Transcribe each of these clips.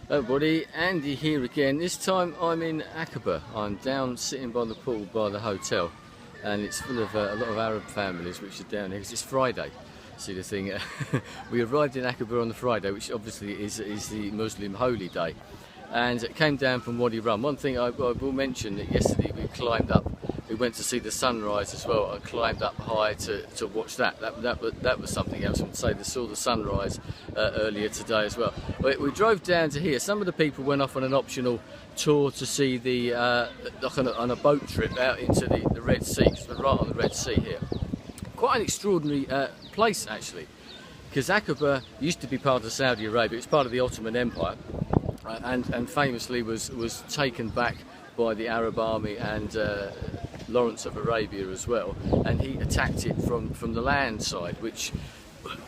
Hello buddy, Andy here again. This time I'm in Aqaba. I'm down sitting by the pool by the hotel, and it's full of a lot of Arab families which are down here because it's Friday. See the thing, we arrived in Aqaba on the Friday, which obviously is the Muslim holy day, and it came down from Wadi Rum. One thing I will mention that yesterday we climbed up. We went to see the sunrise as well. I climbed up high to watch that. That was something else. I would say they saw the sunrise earlier today as well. We drove down to here. Some of the people went off on an optional tour to see the like on a boat trip out into the Red Sea. Because we're right on the Red Sea here. Quite an extraordinary place actually, because Aqaba used to be part of Saudi Arabia. It's part of the Ottoman Empire, and famously was taken back by the Arab army and Lawrence of Arabia as well, and he attacked it from the land side, which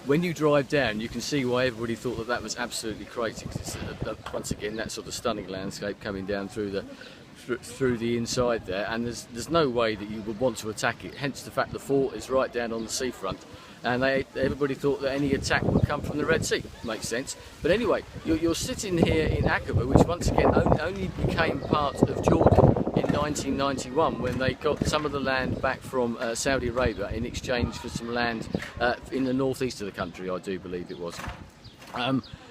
when you drive down you can see why everybody thought that was absolutely crazy, because it's once again that sort of stunning landscape coming down through the inside there, and there's no way that you would want to attack it, hence the fact the fort is right down on the seafront, and everybody thought that any attack would come from the Red Sea. Makes sense. But anyway, you're sitting here in Aqaba, which once again only became part of Jordan in 1991 when they got some of the land back from Saudi Arabia in exchange for some land in the northeast of the country, I do believe it was.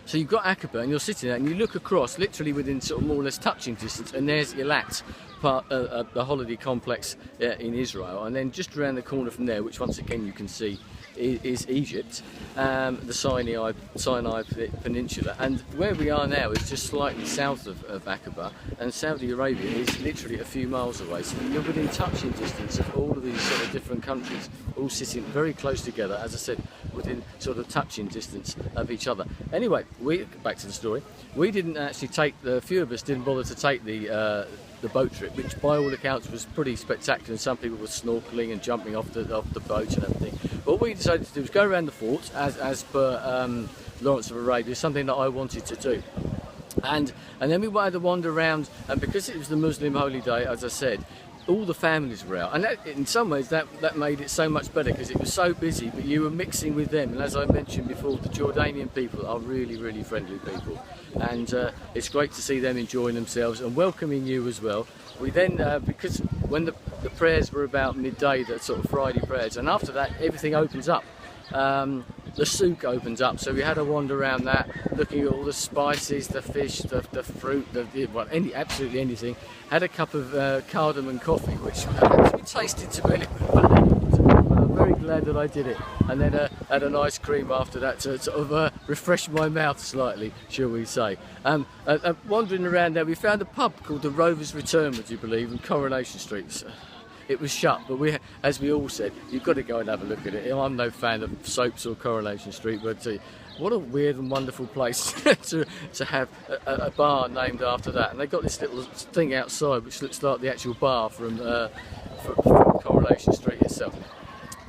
So you've got Aqaba and you're sitting there and you look across literally within sort of more or less touching distance, and there's Eilat, the holiday complex in Israel, and then just around the corner from there, which once again you can see is Egypt, the Sinai Peninsula, and where we are now is just slightly south of Aqaba, and Saudi Arabia is literally a few miles away, so you're within touching distance of all of these sort of different countries, all sitting very close together, as I said, within sort of touching distance of each other. Anyway, back to the story. We didn't actually a few of us didn't bother to take the boat trip, which by all accounts was pretty spectacular, and some people were snorkeling and jumping off the boat and everything. But what we decided to do was go around the fort as per Lawrence of Arabia, something that I wanted to do. And then we wanted to wander around, and because it was the Muslim holy day, as I said, all the families were out, and in some ways that made it so much better, because it was so busy, but you were mixing with them, and as I mentioned before, the Jordanian people are really, really friendly people, and it's great to see them enjoying themselves and welcoming you as well. We then, because when the prayers were about midday, the sort of Friday prayers, and after that everything opens up. The souk opens up, so we had a wander around that, looking at all the spices, the fish, the fruit, absolutely anything. Had a cup of cardamom coffee, which actually tasted to be a little bit bland, but I'm very glad that I did it. And then had an ice cream after that to sort of refresh my mouth slightly, shall we say. Wandering around there, we found a pub called the Rovers Return, would you believe, in Coronation Street. It was shut, but as we all said, you've got to go and have a look at it. I'm no fan of soaps or Coronation Street, but what a weird and wonderful place to have a bar named after that. And they've got this little thing outside which looks like the actual bar from Coronation Street itself.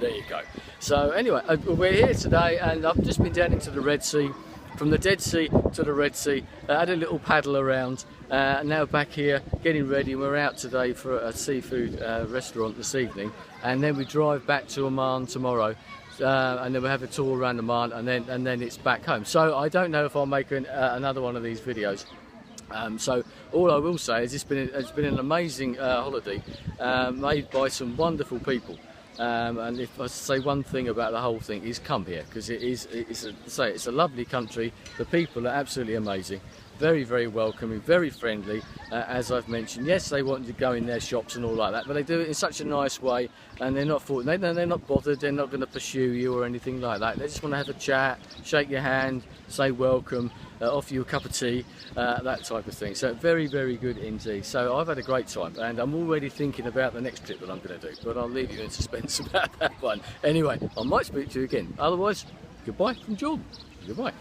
There you go. So anyway, we're here today, and I've just been down into the Red Sea. From the Dead Sea to the Red Sea, had a little paddle around, now back here getting ready. We're out today for a seafood restaurant this evening, and then we drive back to Oman tomorrow, and then we'll have a tour around Oman, and then it's back home. So I don't know if I'll make another one of these videos. So all I will say is it's been an amazing holiday made by some wonderful people. And if I say one thing about the whole thing, is come here, because it's a lovely country. The people are absolutely amazing, very, very welcoming, very friendly, as I've mentioned. Yes, they want you to go in their shops and all like that, but they do it in such a nice way, and they're not bothered. They're not going to pursue you or anything like that. They just want to have a chat, shake your hand, say welcome, offer you a cup of tea, that type of thing. So very, very good indeed. So I've had a great time, and I'm already thinking about the next trip that I'm going to do, but I'll leave you in suspense about that one. Anyway, I might speak to you again. Otherwise, goodbye from Jordan. Goodbye.